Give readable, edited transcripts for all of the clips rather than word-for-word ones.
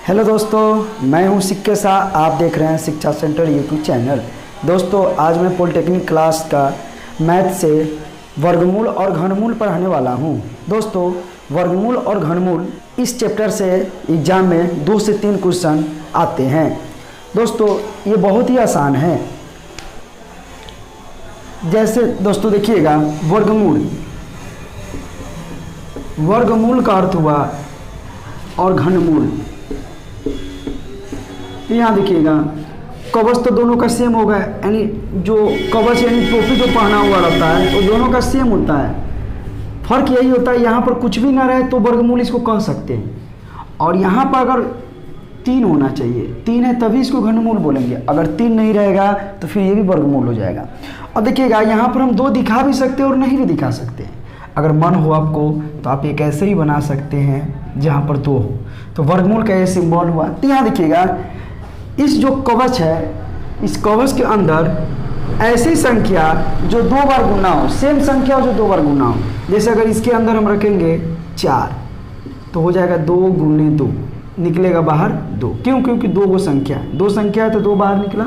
Hello दोस्तों, मैं हूं सिक्के शाह। आप देख रहे हैं शिक्षा सेंटर यूट्यूब चैनल। दोस्तों, आज मैं पॉलिटेक्निक क्लास का मैथ से वर्गमूल और घनमूल पढ़ाने वाला हूं। दोस्तों, वर्गमूल और घनमूल इस चैप्टर से एग्ज़ाम में 2 से 3 क्वेश्चन आते हैं। दोस्तों, ये बहुत ही आसान है। जैसे दोस्तों देखिएगा, वर्गमूल का अर्थ हुआ और घनमूल। यहाँ देखिएगा, कवच तो दोनों का सेम होगा, यानी जो कवच यानी टोपी जो पहना हुआ रहता है वो दोनों का सेम होता है। फर्क यही होता है, यहाँ पर कुछ भी ना रहे तो वर्गमूल इसको कह सकते हैं, और यहाँ पर अगर 3 होना चाहिए, 3 है तभी इसको घनमूल बोलेंगे। अगर 3 नहीं रहेगा तो फिर ये भी वर्गमूल हो जाएगा। और देखिएगा, यहाँ पर हम 2 दिखा भी सकते हैं और नहीं भी दिखा सकते हैं। अगर मन हो आपको तो आप एक ऐसे ही बना सकते हैं जहाँ पर 2 हो, तो वर्गमूल का ये सिंबल हुआ। तो यहाँ देखिएगा, इस जो कवच है, इस कवच के अंदर ऐसी संख्या जो 2 बार गुना हो, सेम संख्या हो जो 2 बार गुना हो। जैसे अगर इसके अंदर हम रखेंगे 4 तो हो जाएगा 2 गुने 2, निकलेगा बाहर 2। क्यों? क्योंकि 2 वो संख्या है, 2 संख्या है तो 2 बाहर निकला।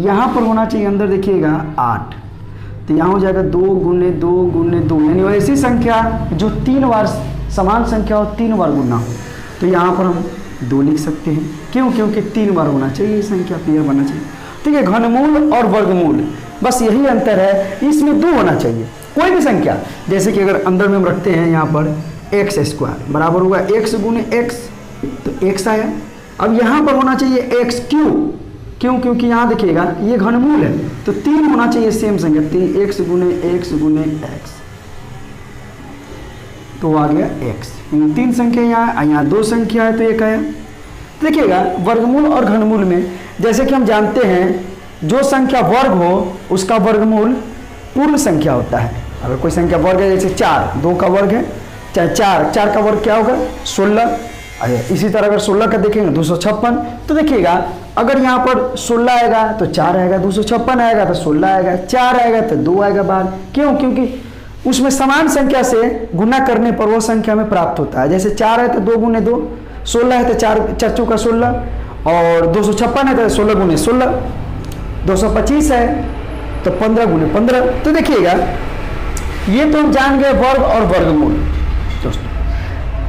यहाँ पर होना चाहिए अंदर, देखिएगा 8, तो यहाँ हो जाएगा 2 गुने 2 गुने 2, यानी ऐसी संख्या जो 3 बार समान संख्या हो, 3 बार गुना हो। तो यहाँ पर हम 2 लिख सकते हैं। क्यों? क्योंकि 3 बार होना चाहिए, संख्या पेयर बनना चाहिए। ठीक है, घनमूल और वर्गमूल बस यही अंतर है, इसमें 2 होना चाहिए कोई भी संख्या। जैसे कि अगर अंदर में हम रखते हैं यहाँ पर x² बराबर होगा x गुने x, तो x आया। अब यहाँ पर होना चाहिए x क्यों? क्योंकि यहाँ देखिएगा ये घनमूल है, तो 3 होना चाहिए सेम संख्या, 3 x गुने x, तो आ गया x। 3 संख्या यहाँ 2 संख्या है तो 1 आया। देखिएगा, वर्गमूल और घनमूल में जैसे कि हम जानते हैं, जो संख्या वर्ग हो उसका वर्गमूल पूर्ण संख्या होता है। अगर कोई संख्या वर्ग है, जैसे 4 2 का वर्ग है, चाहे 4 का वर्ग क्या होगा 16। इसी तरह अगर 16 का देखेंगे 256। तो देखिएगा, अगर यहाँ पर 16 आएगा तो 4 आएगा, 256 आएगा तो 16 आएगा, 4 आएगा तो 2 आएगा बाहर। क्यों? क्योंकि उसमें समान संख्या से गुना करने पर वो संख्या में प्राप्त होता है। जैसे 4 है तो 2 गुने 2, 16 है तो 4 चौका 16, और 256 है तो 16 गुने 16, 225 है तो 15 गुने 15। तो देखिएगा, ये तो हम जान गए वर्ग और वर्गमूल। दोस्तों,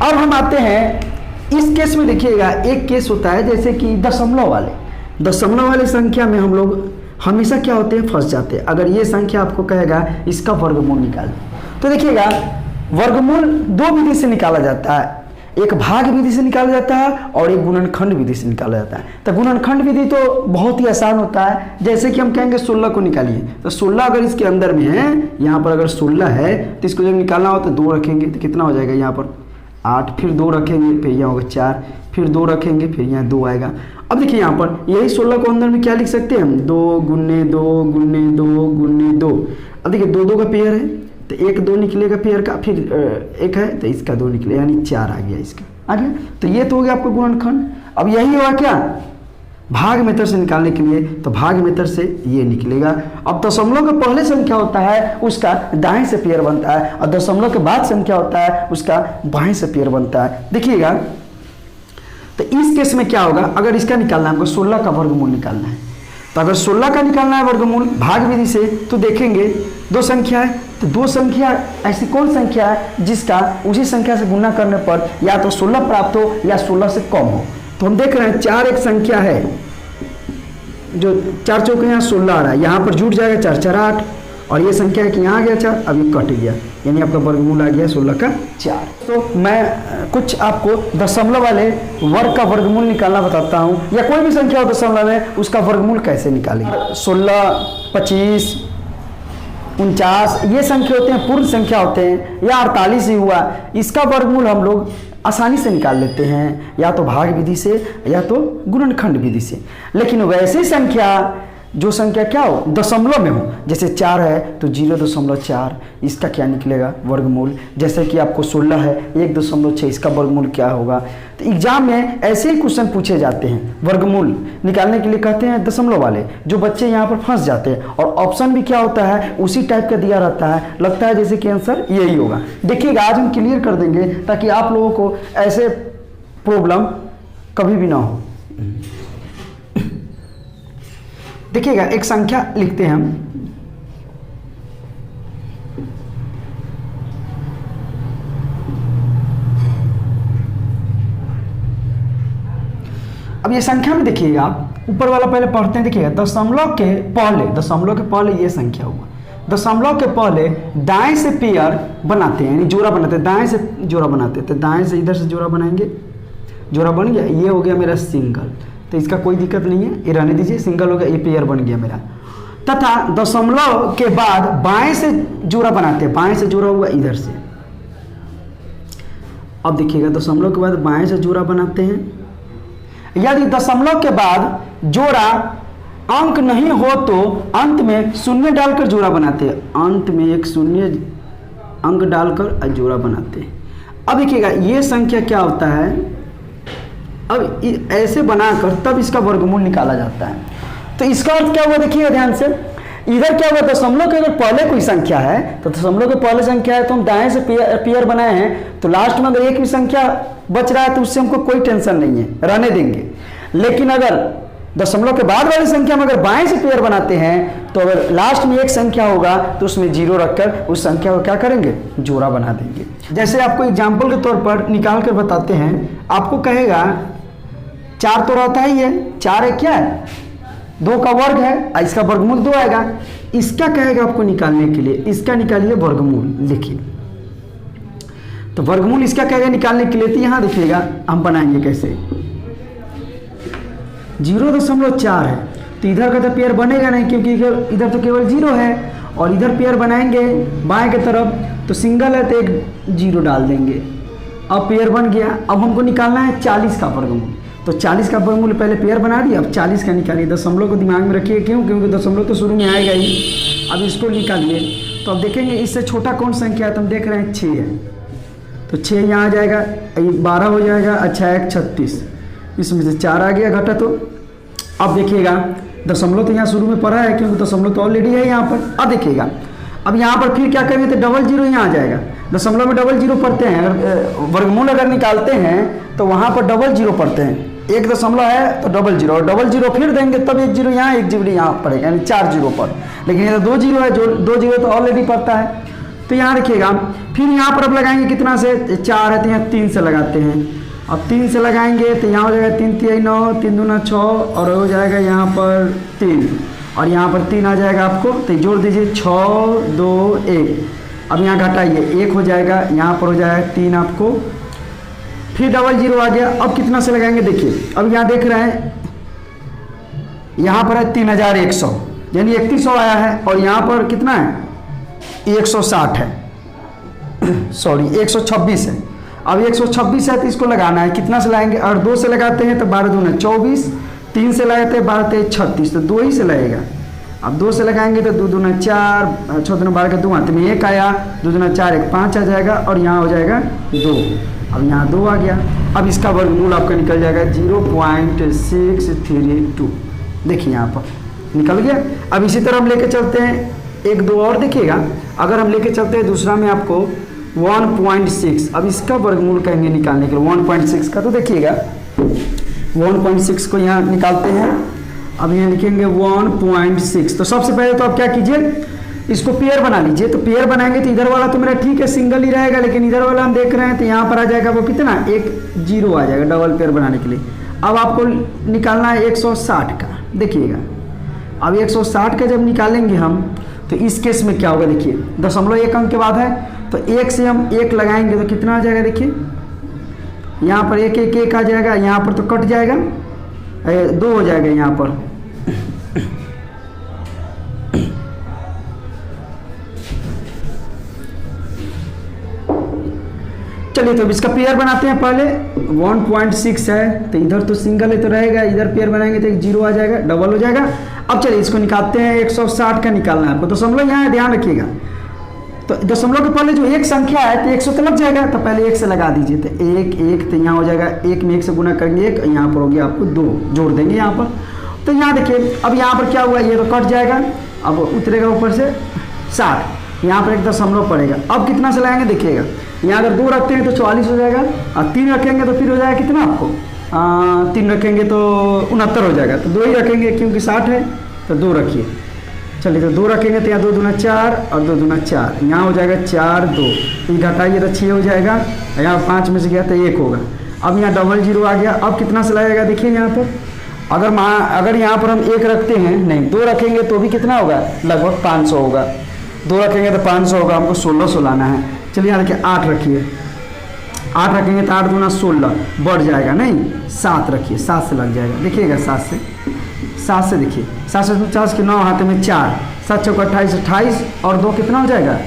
अब हम आते हैं इस केस में। देखिएगा, एक केस होता है जैसे कि दशमलव वाले संख्या में हम लोग हमेशा क्या होते हैं, फंस जाते हैं। अगर ये संख्या आपको कहेगा इसका वर्गमूल निकाल, तो देखिएगा, वर्गमूल 2 विधि से निकाला जाता है। एक भाग विधि से निकाला जाता है और एक गुणनखंड विधि से निकाला जाता है। तो गुणनखंड विधि तो बहुत ही आसान होता है। जैसे कि हम कहेंगे 16 को निकालिए, तो 16 अगर इसके अंदर में है, यहाँ पर अगर 16 है तो इसको जब निकालना हो तो 2 रखेंगे तो कितना हो जाएगा, यहाँ पर 8, फिर 2 रखेंगे, फिर यहाँ होगा 4, फिर 2 रखेंगे, फिर यहाँ 2 आएगा। अब देखिए, यहाँ पर यही 16 को अंदर में क्या लिख सकते हैं हम, 2 गुने 2 गुने 2 गुने 2। अब देखिए, 2 का पेयर है तो 1 2 निकलेगा पेयर का, फिर 1 है तो इसका 2 निकलेगा, यानी 4 आ गया, इसका आ गया। तो ये तो हो गया आपका गुणनखंड। अब यही हुआ क्या, भाग मेथड से निकालने के लिए, तो भाग मेथड से ये निकलेगा। अब दशमलव का पहले संख्या होता है उसका दाएं से पेयर बनता है, और दशमलव के बाद संख्या होता है उसका बाएं से पेयर बनता है। देखिएगा, तो इस केस में क्या होगा, अगर इसका निकालना है हमको, 16 का वर्गमूल निकालना है, तो अगर 16 का निकालना है वर्गमूल भाग विधि से, तो देखेंगे 2 संख्या है, तो 2 संख्या ऐसी कौन संख्या है जिसका उसी संख्या से गुना करने पर या तो 16 प्राप्त हो या 16 से कम हो। तो हम देख रहे हैं 4 एक संख्या है, जो 4 चौके यहाँ 16 आ रहा है, यहाँ पर जुट जाएगा 4 4 8, और ये संख्या है कि यहाँ आ गया 4, अब ये कट गया, यानी आपका वर्गमूल आ गया 16 का 4। तो मैं कुछ आपको दशमलव वाले वर्ग का वर्गमूल निकालना बताता हूँ, या कोई भी संख्या हो दशमलव में उसका वर्गमूल कैसे निकालेंगे। 16, 25, 49 ये संख्या होते हैं, पूर्ण संख्या होते हैं, या 48 ही हुआ, इसका वर्गमूल हम लोग आसानी से निकाल लेते हैं, या तो भाग विधि से या तो गुणनखंड विधि से। लेकिन वैसी संख्या जो संख्या क्या हो, दशमलव में हो, जैसे 4 है तो 0.4, इसका क्या निकलेगा वर्गमूल। जैसे कि आपको 16 है 1.6, इसका वर्गमूल क्या होगा। तो एग्जाम में ऐसे ही क्वेश्चन पूछे जाते हैं, वर्गमूल निकालने के लिए कहते हैं दशमलव वाले, जो बच्चे यहाँ पर फंस जाते हैं। और ऑप्शन भी क्या होता है, उसी टाइप का दिया रहता है, लगता है जैसे कि आंसर यही होगा। देखिएगा, आज हम क्लियर कर देंगे ताकि आप लोगों को ऐसे प्रॉब्लम कभी भी ना हो। देखिएगा एक संख्या लिखते हैं हम, अब ये संख्या में देखिएगा ऊपर वाला पहले पढ़ते हैं। देखिएगा दशमलव के पहले ये संख्या हुआ, दशमलव के पहले दाएं से पेयर बनाते हैं, यानी जोड़ा बनाते हैं, दाएं से जोड़ा बनाते हैं। तो दाएं से इधर से जोड़ा बनाएंगे, जोड़ा बन गया, ये हो गया मेरा सिंगल, तो इसका कोई दिक्कत नहीं है, ये रहने दीजिए, सिंगल हो गया, ये पेयर बन गया मेरा। तथा दशमलव के बाद बाएं से जोड़ा बनाते हैं, बाएं से जोड़ा हुआ इधर से। अब देखिएगा दशमलव के बाद बाएं से जोड़ा बनाते हैं। यदि दशमलव के बाद जोड़ा अंक नहीं हो तो अंत में शून्य डालकर जोड़ा बनाते हैं, अंत में एक शून्य अंक डालकर जोड़ा बनाते हैं। अब देखिएगा ये संख्या क्या होता है, अब ऐसे बनाकर तब इसका वर्गमूल निकाला जाता है। तो इसका अर्थ क्या हुआ, देखिए ध्यान से, इधर क्या हुआ, दशमलव के अगर पहले कोई संख्या है तो दशमलव के पहले संख्या है तो हम दाएं से पेयर बनाए हैं, तो लास्ट में अगर एक भी संख्या बच रहा है तो उससे हमको कोई टेंशन नहीं है, रहने देंगे। लेकिन अगर दशमलव के बाद वाली संख्या में अगर बाएं से पेयर बनाते हैं तो अगर लास्ट में एक संख्या होगा तो उसमें जीरो रखकर उस संख्या को क्या करेंगे, जोड़ा बना देंगे। जैसे आपको एग्जाम्पल के तौर पर निकाल कर बताते हैं, आपको कहेगा 4 तो रहता ही है, 4 है क्या है, 2 का वर्ग है, इसका वर्गमूल 2 आएगा। इसका कहेगा आपको निकालने के लिए, इसका निकालिए वर्गमूल, लिखिए। तो वर्गमूल इसका कहेगा निकालने के लिए, तो यहाँ देखिएगा हम बनाएंगे कैसे, 0.4 है तो इधर का तो पेयर बनेगा नहीं क्योंकि इधर तो केवल 0 है, और इधर पेयर बनाएंगे बाएं की तरफ तो सिंगल है तो एक 0 डाल देंगे, अब पेयर बन गया। अब हमको निकालना है 40 का वर्गमूल, तो 40 का वर्गमूल पहले पेयर बना दिया, अब 40 का निकालिए। दशमलव को दिमाग में रखिए, क्यों, क्योंकि दशमलव तो शुरू में आएगा ही। अब इसको निकालिए तो अब देखेंगे इससे छोटा कौन संख्या है, तो हम देख रहे हैं 6 है, तो 6 यहाँ आ जाएगा, 12 हो जाएगा, अच्छा 1 36, इसमें से 4 आ गया घटा। तो अब देखिएगा दशमलव तो यहाँ शुरू में पड़ा है क्योंकि दशमलव तो ऑलरेडी है यहाँ पर। अब देखिएगा अब यहाँ पर फिर क्या करेंगे तो 00 यहाँ आ जाएगा, दशमलव में 00 पढ़ते हैं, अगर वर्गमूल अगर निकालते हैं तो वहाँ पर 00 पढ़ते हैं, 1 दशमलव है तो 00 और 00 फिर देंगे तब 1 0 यहाँ 1 0 यहाँ पड़ेगा, यानी 4 0 पर। लेकिन ये 2 0 है, जो 2 0 तो ऑलरेडी पड़ता है। तो यहाँ देखिएगा फिर यहाँ पर अब लगाएंगे कितना से, 4 है तो यहाँ 3 से लगाते हैं, अब 3 से लगाएंगे तो यहाँ हो जाएगा 3 3 9, 3 2 6 और हो जाएगा यहाँ पर 3 और यहाँ पर 3 आ जाएगा आपको, तो जोड़ दीजिए 6 2 1। अब यहाँ घटाइए 1 हो जाएगा, यहाँ पर हो जाएगा 3 आपको, फिर 00 आ गया। अब कितना से लगाएंगे देखिए, अब यहाँ देख रहे हैं यहाँ पर है 3100 यानी 3100 आया है, और यहाँ पर कितना है 160 है, सॉरी 126 है। अब 126 है तो इसको लगाना है, कितना से लगाएंगे, और 2 से लगाते हैं तो 12 दूना 24, 3 से लगाते हैं 12 3 36, तो 2 ही से लगेगा। अब 2 से लगाएंगे तो 2 दूना 4, 6 दूना 12 का 2 हाथ में 1 आया, 2 दूना 4 1 5 आ जाएगा, और यहाँ हो जाएगा 2। अब यहाँ 2 आ गया। अब इसका वर्गमूल आपका निकल जाएगा 0.632। देखिए यहाँ पर निकल गया। अब इसी तरह हम लेके चलते हैं 1 2 और देखिएगा, अगर हम लेके चलते हैं दूसरा में आपको 1.6। अब इसका वर्गमूल कहेंगे निकालने के लिए 1.6 का, तो देखिएगा 1.6 को यहाँ निकालते हैं। अब यहाँ लिखेंगे 1.6। तो सबसे पहले तो आप क्या कीजिए, इसको पेयर बना लीजिए। तो पेयर बनाएंगे तो इधर वाला तो मेरा ठीक है सिंगल ही रहेगा, लेकिन इधर वाला हम देख रहे हैं तो यहाँ पर आ जाएगा वो कितना, 1 0 आ जाएगा डबल पेयर बनाने के लिए। अब आपको निकालना है 160 का। देखिएगा अब 160 का जब निकालेंगे हम तो इस केस में क्या होगा, देखिए 0.1 अंक के बाद है तो 1 से हम 1 लगाएंगे तो कितना आ जाएगा, देखिए यहाँ पर 1 1 1 आ जाएगा, यहाँ पर तो कट जाएगा 2 हो जाएगा यहाँ पर। चलिए तो अब इसका पेयर बनाते हैं पहले। 1.6 है तो इधर तो सिंगल है तो रहेगा, इधर पेयर बनाएंगे तो 1 0 आ जाएगा, डबल हो जाएगा। अब चलिए इसको निकालते हैं, 160 का निकालना है आपको। दशमलव यहाँ है, ध्यान रखिएगा। तो दशमलव के पहले जो एक संख्या है तो 100 तो लग जाएगा, तो पहले 1 से लगा दीजिए। तो 1 1 तो यहाँ हो जाएगा, 1 में 1 से गुना करेंगे 1, यहाँ पर हो गया आपको 2, जोड़ देंगे यहाँ पर। तो यहाँ देखिए अब यहाँ पर क्या हुआ, ये तो कट जाएगा, अब उतरेगा ऊपर से 60, यहाँ पर 1 दशमलव पड़ेगा। अब कितना से लगाएंगे देखिएगा, यहाँ अगर 2 रखते हैं तो 44 हो जाएगा, और 3 रखेंगे तो फिर हो जाएगा कितना आपको 3 रखेंगे तो 69 हो जाएगा, तो 2 ही रखेंगे क्योंकि 60 है, तो 2 रखिए। चलिए तो 2 रखेंगे तो यहाँ 2 दूना 4 और 2 दूना 4, यहाँ हो जाएगा 4 2, ये घटाइए तो 6 हो जाएगा, यहाँ 5 में से गया तो 1 होगा। अब यहाँ डबल 0 आ गया। अब कितना से लगाएगा देखिए यहाँ पर, अगर यहाँ पर हम 1 रखते हैं, नहीं 2 रखेंगे तो भी कितना होगा, लगभग 500 होगा। 2 रखेंगे तो 500 होगा, हमको 1600 लाना है। चलिए यहाँ देखिए 8 रखिए, 8 रखेंगे तो 8 दूना 16 बढ़ जाएगा, नहीं 7 रखिए, 7 से लग जाएगा। देखिएगा 7 से देखिए, 7 से 50 के 9 हाथ में 4, 7 चौका 28, 28 और 2 कितना हो जाएगा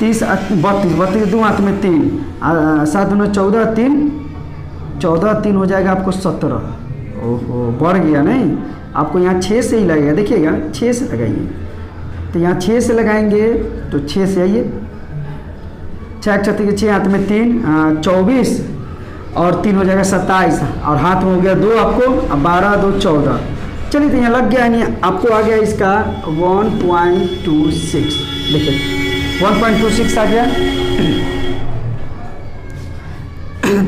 30, 32 2 हाथ में 3, 7 दूना 14, 14 3 हो जाएगा आपको 17। ओहो बढ़ गया, नहीं आपको यहाँ 6 से ही लगेगा। देखिएगा 6 से लगाइए, तो यहाँ 6 से लगाएंगे तो 6 से आइए, 6 चौथी के 6 हाथ में 3, 24 और 3 हो जाएगा 27 और हाथ में हो गया 2 आपको, अब 12 2 14। चलिए तो यहाँ लग गया, नहीं आपको आ गया इसका 1.26। देखिए 1.26 आ गया।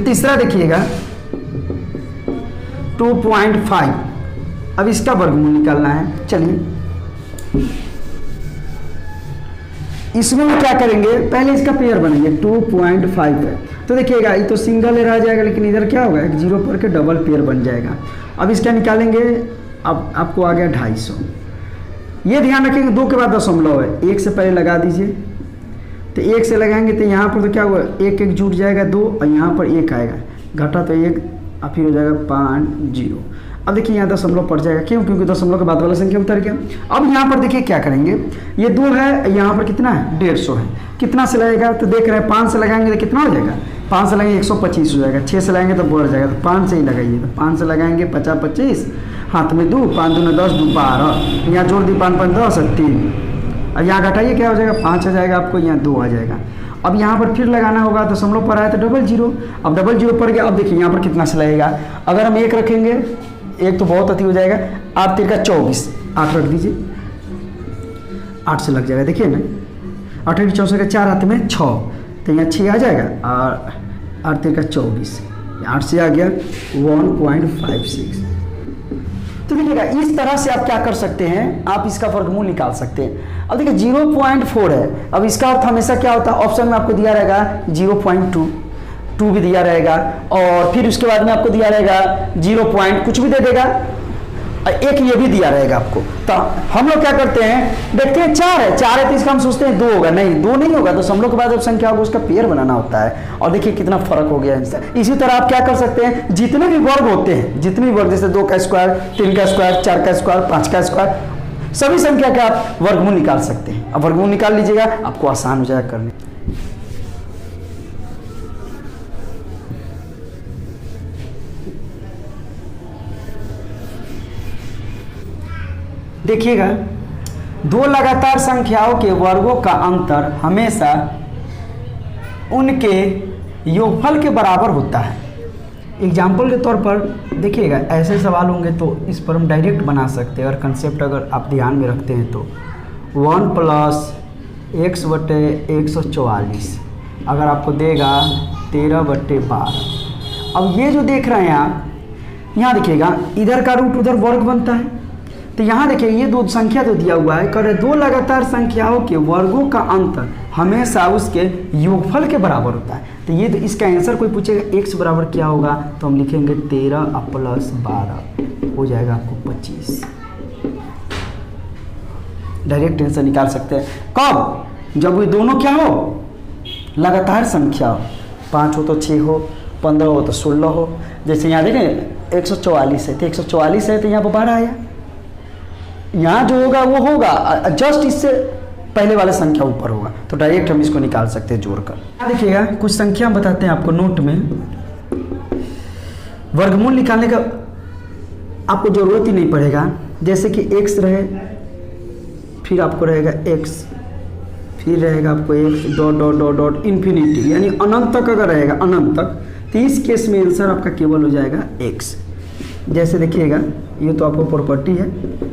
तीसरा देखिएगा 2.5। अब इसका वर्गमूल निकालना है। चलिए इसमें हम क्या करेंगे, पहले इसका पेयर बनेंगे। 2.5 है तो देखिएगा ये तो सिंगल रह जाएगा, लेकिन इधर क्या होगा, एक 0 पर के डबल पेयर बन जाएगा। अब इसका निकालेंगे, अब आपको आ गया 250। ये ध्यान रखेंगे 2 के बाद दशमलव है, 1 से पहले लगा दीजिए। तो 1 से लगाएंगे तो यहाँ पर तो क्या हुआ, 1 1 जुट जाएगा 2 और यहाँ पर 1 आएगा, घटा तो 1 और फिर हो जाएगा 50। अब देखिए यहाँ दशमलव पड़ जाएगा, क्यों, क्योंकि दशमलव के बाद वाला संख्या उतर गया। अब यहाँ पर देखिए क्या करेंगे, ये 2 है, यहाँ पर कितना है 150 है, कितना से लगेगा तो देख रहे हैं 5 से लगाएंगे तो कितना हो जाएगा, 5 से लगाएंगे 125 हो जाएगा, 6 से लगाएंगे तो बढ़ जाएगा, तो 5 से ही लगाइए। तो 5 से लगाएंगे 50 25, हाथ में 2, 5 दूना 10 2 12, यहाँ जोड़ दी 5 5 10 और 3, अब यहाँ घटाइए क्या हो जाएगा 5 आ जाएगा आपको, यहाँ 2 आ जाएगा। अब यहाँ पर फिर लगाना होगा, दशमलव पर आया तो डबल 0, अब डबल 0 पर गया। अब देखिए यहाँ पर कितना से लगेगा, अगर हम 1 रखेंगे, 1 तो बहुत अति हो जाएगा, 8 3 का 24, 8 रख दीजिए, 8 से लग जाएगा। देखिए ना 8 3 64 का 4 हाथ में 6, तो यहाँ 6 आ जाएगा और 8 3 का 24, 8 से आ गया 1.56। तो देखिएगा इस तरह से आप क्या कर सकते हैं, आप इसका वर्गमूल निकाल सकते हैं। अब देखिए 0.4 है, अब इसका अर्थ हमेशा क्या होता है, ऑप्शन में आपको दिया रहेगा 0.2 भी दिया रहेगा, और फिर उसके बाद में आपको दिया रहेगा 0. कुछ भी दे देगा, एक ये भी दिया रहेगा आपको। तो हम लोग क्या करते हैं, देखते हैं 4 है तो इसका हम सोचते हैं 2 होगा, नहीं 2 नहीं होगा, तो दशमलव के बाद जब संख्या होगा उसका पेयर बनाना होता है। और देखिए कितना फर्क हो गया इनसे। इसी तरह आप क्या कर सकते हैं, जितने भी वर्ग होते हैं, जितने भी वर्ग, जैसे 2 का स्क्वायर, 3 का स्क्वायर, 4 का स्क्वायर, 5 का स्क्वायर, सभी संख्या का आप वर्गमूल निकाल सकते हैं। अब वर्गमूल निकाल लीजिएगा, आपको आसान हो जाएगा करने। देखिएगा 2 लगातार संख्याओं के वर्गों का अंतर हमेशा उनके योगफल के बराबर होता है। एग्जाम्पल के तौर पर देखिएगा, ऐसे सवाल होंगे तो इस पर हम डायरेक्ट बना सकते हैं, और कंसेप्ट अगर आप ध्यान में रखते हैं तो 1 + x/144 अगर आपको देगा 13/12। अब ये जो देख रहे हैं आप, यहाँ देखिएगा इधर का रूट उधर वर्ग बनता है, तो यहाँ देखिए ये 2 संख्या जो दिया हुआ है, कर 2 लगातार संख्याओं के वर्गों का अंतर हमेशा उसके योगफल के बराबर होता है। तो ये तो इसका आंसर कोई पूछेगा x बराबर क्या होगा, तो हम लिखेंगे 13 + 12 हो जाएगा आपको 25। डायरेक्ट आंसर निकाल सकते हैं। कब, जब ये दोनों क्या हो, लगातार संख्या हो, 5 हो तो 6 हो, 15 हो तो 16 हो। जैसे यहाँ देखें 144 है तो 144 है तो यहाँ पर 12 आया, यहाँ जो होगा वो होगा जस्ट इससे पहले वाला संख्या ऊपर होगा, तो डायरेक्ट हम इसको निकाल सकते हैं जोड़कर। देखिएगा कुछ संख्या बताते हैं आपको नोट में। वर्गमूल निकालने का आपको जरूरत ही नहीं पड़ेगा, जैसे कि x रहे, फिर आपको रहेगा x, फिर रहेगा आपको x डॉट इन्फिनिटी, यानी अनंत तक अगर रहेगा, अनंत तक, तो इस केस में आंसर आपका केवल हो जाएगा x। जैसे देखिएगा ये तो आपको प्रॉपर्टी है,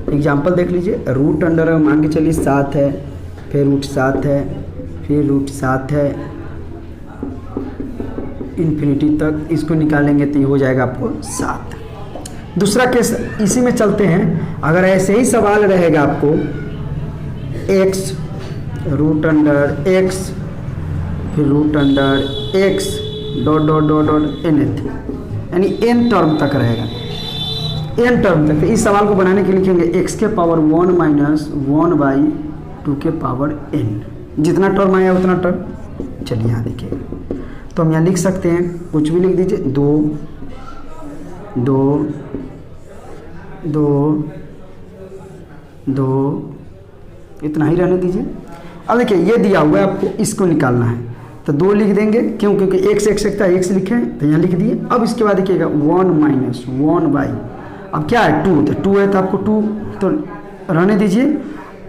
एग्जाम्पल देख लीजिए, रूट अंडर मान के चलिए 7 है, फिर रूट 7 है, फिर रूट 7 है, इन्फिनिटी तक इसको निकालेंगे तो ये हो जाएगा आपको 7। दूसरा केस इसी में चलते हैं। अगर ऐसे ही सवाल रहेगा आपको x रूट अंडर x फिर root under x dot dot dot dot nth, यानी n टर्म तक रहेगा, n टर्म तक। तो इस सवाल को बनाने के लिए लिखेंगे x के पावर 1 माइनस 1 बाई 2 के पावर n, जितना टर्म आया उतना टर्म। चलिए यहाँ देखिए, तो हम यहाँ लिख सकते हैं, कुछ भी लिख दीजिए, 2 2 2 2, इतना ही रहने दीजिए। अब देखिए ये दिया हुआ है आपको, इसको निकालना है तो 2 लिख देंगे, क्यों? क्योंकि एक से एक सकता है, एक से लिखे तो यहाँ लिख दिए। अब इसके बाद देखिएगा 1 माइनस 1 बाई, अब क्या है 2, तो 2 है तो आपको 2 तो रहने दीजिए।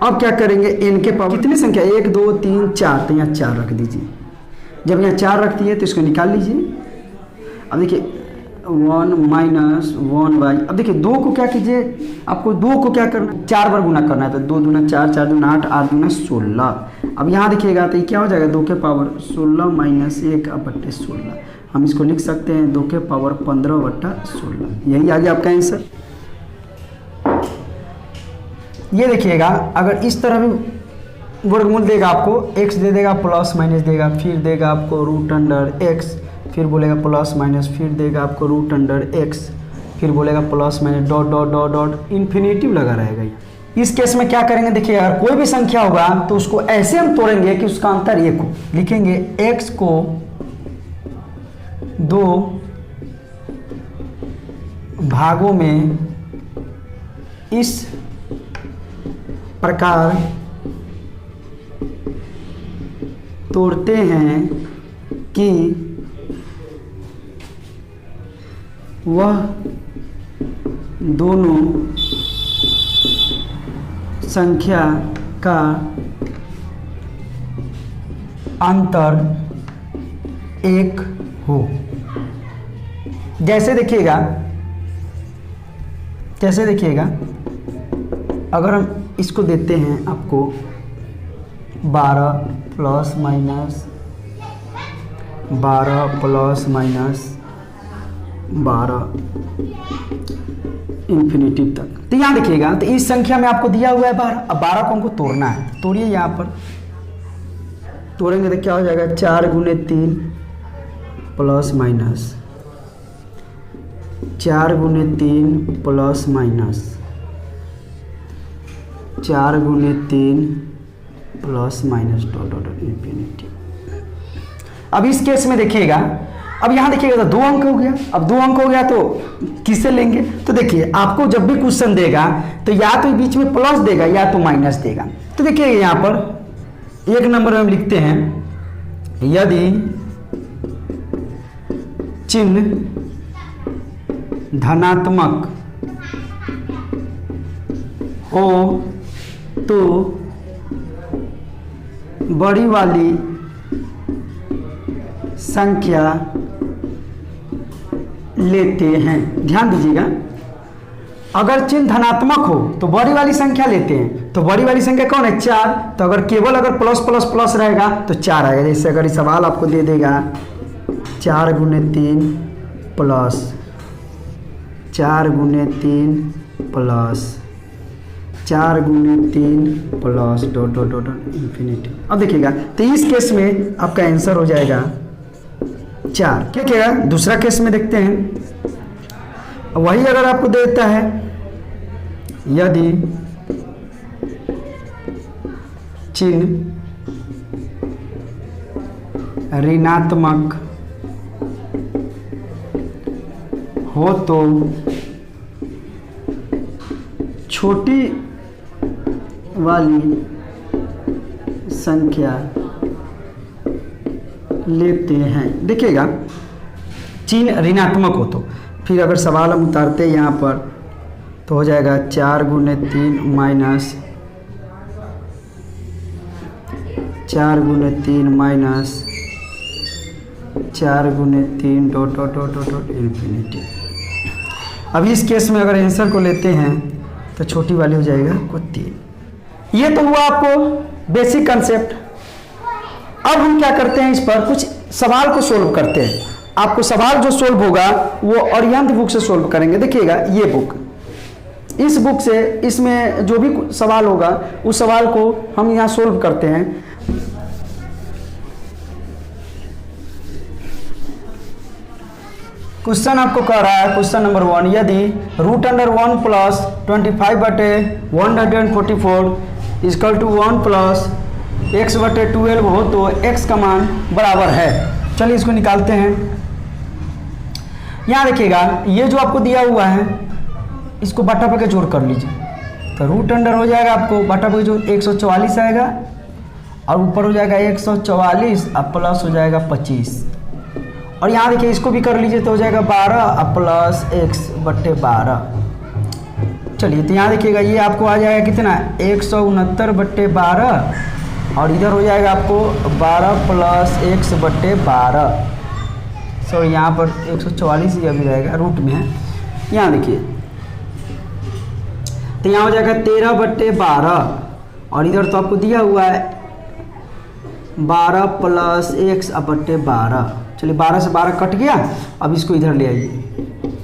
अब क्या करेंगे, n के पावर कितनी संख्या 1 2 3 4, तो यहाँ 4 रख दीजिए। जब यहाँ 4 रख दिए तो इसको निकाल लीजिए। अब देखिए 1 माइनस 1 बाई, अब देखिए 2 को क्या कीजिए, आपको 2 को क्या करना, 4 बार गुना करना है, तो 2 दूना 4, 4 दूना 8, 8 दूना 16। अब यहाँ देखिएगा तो ये क्या हो जाएगा, 2 के पावर 16 माइनस 1 बट्टे 16। हम इसको लिख सकते हैं 2 के पावर 15 बट्टा 16। यही आ गया आपका आंसर। ये देखिएगा, अगर इस तरह भी वर्गमूल देगा आपको, x दे देगा, प्लस माइनस देगा, फिर देगा आपको रूट अंडर x, फिर बोलेगा प्लस माइनस, फिर देगा आपको रूट अंडर x, फिर बोलेगा plus minus dot dot dot dot, infinitive लगा रहेगा। इस केस में क्या करेंगे, देखिए अगर कोई भी संख्या होगा तो उसको ऐसे हम तोड़ेंगे कि उसका अंतर 1 हो। लिखेंगे x को 2 भागों में इस प्रकार तोड़ते हैं कि वह दोनों संख्या का अंतर 1 हो। जैसे देखिएगा, अगर हम इसको देते हैं आपको 12 plus minus 12 plus minus 12 infinity तक, तो यहाँ देखिएगा तो इस संख्या में आपको दिया हुआ है 12। अब 12 को हमको तोड़ना है, तोड़िए यहाँ पर, तोड़ेंगे तो क्या हो जाएगा, 4 गुने 3 प्लस माइनस 4 गुने 3 प्लस माइनस 4 गुने 3 plus minus dot dot infinity. अब इस केस में देखिएगा, अब यहाँ देखिएगा तो 2 अंक हो गया। अब 2 अंक हो गया तो किससे लेंगे, तो देखिए आपको जब भी क्वेश्चन देगा तो या तो बीच में प्लस देगा या तो माइनस देगा। तो देखिए यहाँ पर 1 नंबर में हम लिखते हैं, यदि चिन्ह धनात्मक हो तो बड़ी वाली संख्या लेते हैं। ध्यान दीजिएगा, अगर चिन्ह धनात्मक हो तो बड़ी वाली संख्या लेते हैं। तो बड़ी वाली संख्या कौन है, 4। तो अगर केवल अगर प्लस प्लस प्लस रहेगा तो 4 आएगा। जैसे अगर ये सवाल आपको दे देगा 4 गुने 3 प्लस 4 गुने 3 प्लस 4 गुने 3 plus dot dot dot infinity. अब देखिएगा तो इस केस में आपका आंसर हो जाएगा 4। क्या क्या दूसरा केस में देखते हैं, वही अगर आपको देता है, यदि चिन्ह ऋणात्मक हो तो छोटी वाली संख्या लेते हैं। देखिएगा चिन्ह ऋणात्मक हो तो फिर अगर सवाल हम उतारते हैं यहाँ पर तो हो जाएगा 4 गुने 3 माइनस 4 गुने 3 माइनस 4 गुने 3 dot dot dot dot dot infinity. अब इस केस में अगर आंसर को लेते हैं तो छोटी वाली हो जाएगा को 3। ये तो हुआ आपको बेसिक कंसेप्ट। अब हम क्या करते हैं, इस पर कुछ सवाल को सोल्व करते हैं। आपको सवाल जो सोल्व होगा वो अरिहंत बुक से सोल्व करेंगे। देखिएगा ये बुक, इस बुक से इसमें जो भी सवाल होगा उस सवाल को हम यहाँ सोल्व करते हैं। क्वेश्चन आपको कह रहा है, क्वेश्चन नंबर 1, यदि √1 plus 25/144 is equal to 1 plus x/12 हो तो x का मान बराबर है। चलिए इसको निकालते हैं। यहाँ देखिएगा ये जो आपको दिया हुआ है इसको बटा पे के जोड़ कर लीजिए, तो √अंडर हो जाएगा आपको बटा पे जोड़ 144 आएगा और ऊपर हो जाएगा 144 और प्लस हो जाएगा 25, और यहाँ देखिए इसको भी कर लीजिए तो हो जाएगा 12 और प्लस x/12। चलिए तो यहाँ देखिएगा ये आपको आ जाएगा कितना 169/12 और इधर हो जाएगा आपको 12 प्लस x/12। सो यहाँ पर 144 ही अभी रहेगा, रूट में है। यहाँ देखिए तो यहाँ हो जाएगा 13/12 और इधर तो आपको दिया हुआ है 12 प्लस x/12। चलिए 12 से 12 कट गया, अब इसको इधर ले आइए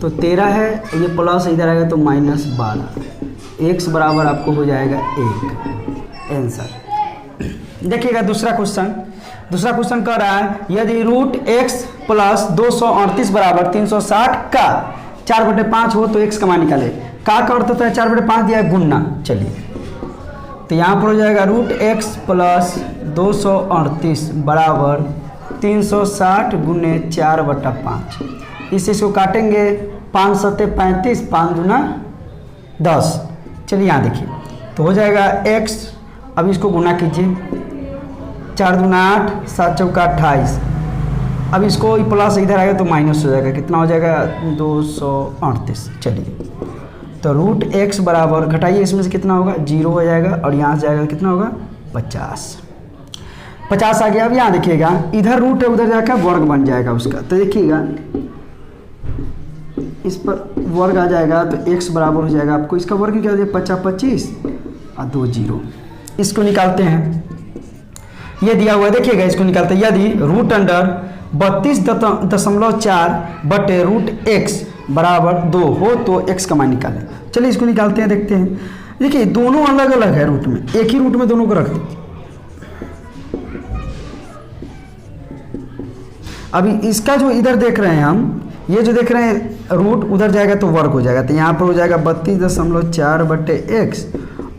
तो 13 है, ये प्लस इधर आएगा तो -12, x बराबर आपको हो जाएगा 1। आंसर देखिएगा दूसरा क्वेश्चन कह रहा है यदि √x प्लस 238 बराबर 360 का 4/5 हो तो x का मान निकाले। का अर्थ होता है 4/5 दिया है गुणना। चलिए तो यहाँ पर हो जाएगा √x प्लस 238 बराबर 360 गुने 4/5। इसको काटेंगे 5 7 35, 5 दूना 10। चलिए यहाँ देखिए तो हो जाएगा x, अब इसको गुना कीजिए 4 दूना 8, 7 चौका 28, अब इसको प्लस इधर आएगा तो माइनस हो जाएगा, कितना हो जाएगा 238। चलिए तो √x बराबर घटाइए इसमें से कितना होगा 0 हो जाएगा और यहाँ से जाएगा कितना होगा 50 आ गया। अब यहाँ देखिएगा इधर रूट है उधर जाकर वर्ग बन जाएगा उसका, तो देखिएगा इस पर वर्ग आ जाएगा तो x बराबर हो जाएगा आपको इसका वर्ग क्या हो जाएगा 50 और 2 0। इसको निकालते हैं, ये दिया हुआ है देखिएगा, इसको निकालते हैं। यदि √32.4/√x बराबर 2 हो तो x का मान निकालें। चलिए इसको निकालते हैं, देखते हैं। देखिए दोनों अलग अलग है रूट में, एक ही रूट में दोनों को रख दें। अभी इसका जो इधर देख रहे हैं हम, ये जो देख रहे हैं रूट उधर जाएगा तो वर्ग हो जाएगा, तो यहाँ पर हो जाएगा 32.4/x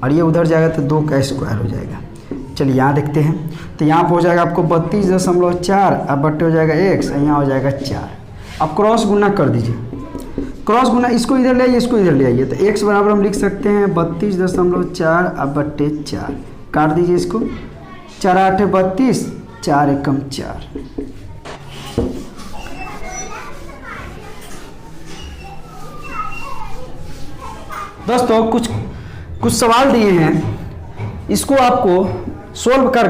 और ये उधर जाएगा तो 2 का स्क्वायर हो जाएगा। चलिए यहाँ देखते हैं, तो यहाँ पर हो जाएगा आपको 32.4 अब बट्टे हो जाएगा x, यहाँ हो जाएगा 4। अब क्रॉस गुना कर दीजिए, क्रॉस गुना इसको इधर ले आइए, इसको इधर ले आइए, तो x बराबर हम लिख सकते हैं 32.4 अब बट्टे 4। काट दीजिए इसको, 4 8 32, 4 एकम 4। दोस्तों कुछ सवाल दिए हैं, इसको आपको सोल्व कर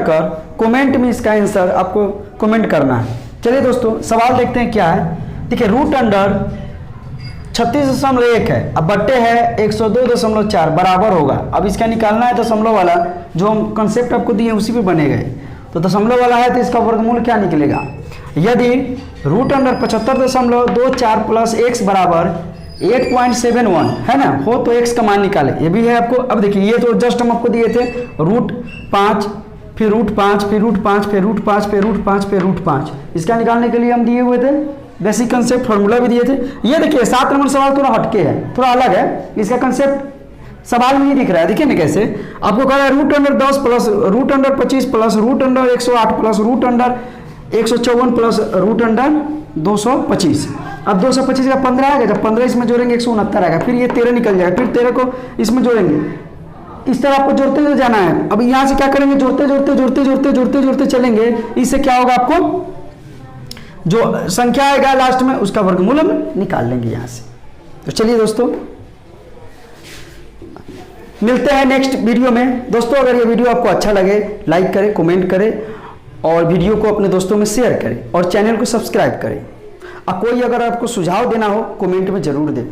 कमेंट में इसका आंसर आपको कमेंट करना है। चलिए दोस्तों सवाल देखते हैं क्या है। देखिए √36.1 है, अब बट्टे है 102.4 बराबर होगा। अब इसका निकालना है दशमलव वाला, जो हम कंसेप्ट आपको दिए उसी पे बनेगा। तो दशमलव वाला है तो इसका वर्गमूल क्या निकलेगा। यदि √75.24 प्लस x बराबर 8.71 है ना, हो तो x का मान निकाले। ये भी है आपको। अब देखिए ये तो जस्ट हम आपको दिए थे √5 फिर √5 फिर √5 फिर √5 फिर √5 फिर √5, इसका निकालने के लिए हम दिए हुए थे बेसिक कंसेप्ट, फार्मूला भी दिए थे। ये देखिए 7 नंबर सवाल थोड़ा हटके है, थोड़ा अलग है, इसका कंसेप्ट सवाल में ही दिख रहा है। देखिए ना कैसे आपको कह रहा है √10 प्लस √25 प्लस √108 प्लस √154 प्लस √225। अब 225 का 15 आएगा, जब 15 इसमें जोड़ेंगे 169 आएगा, फिर ये 13 निकल जाएगा, फिर 13 को इसमें जोड़ेंगे, इस तरह आपको जोड़ते हुए जाना है। अब यहाँ से क्या करेंगे, जोड़ते चलेंगे, इससे क्या होगा आपको जो संख्या आएगा लास्ट में उसका वर्गमूल हम निकाल लेंगे यहाँ से। तो चलिए दोस्तों मिलते हैं नेक्स्ट वीडियो में। दोस्तों अगर ये वीडियो आपको अच्छा लगे लाइक करें, कमेंट करें और वीडियो को अपने दोस्तों में शेयर करें और चैनल को सब्सक्राइब करें। और कोई अगर आपको सुझाव देना हो कमेंट में जरूर दें।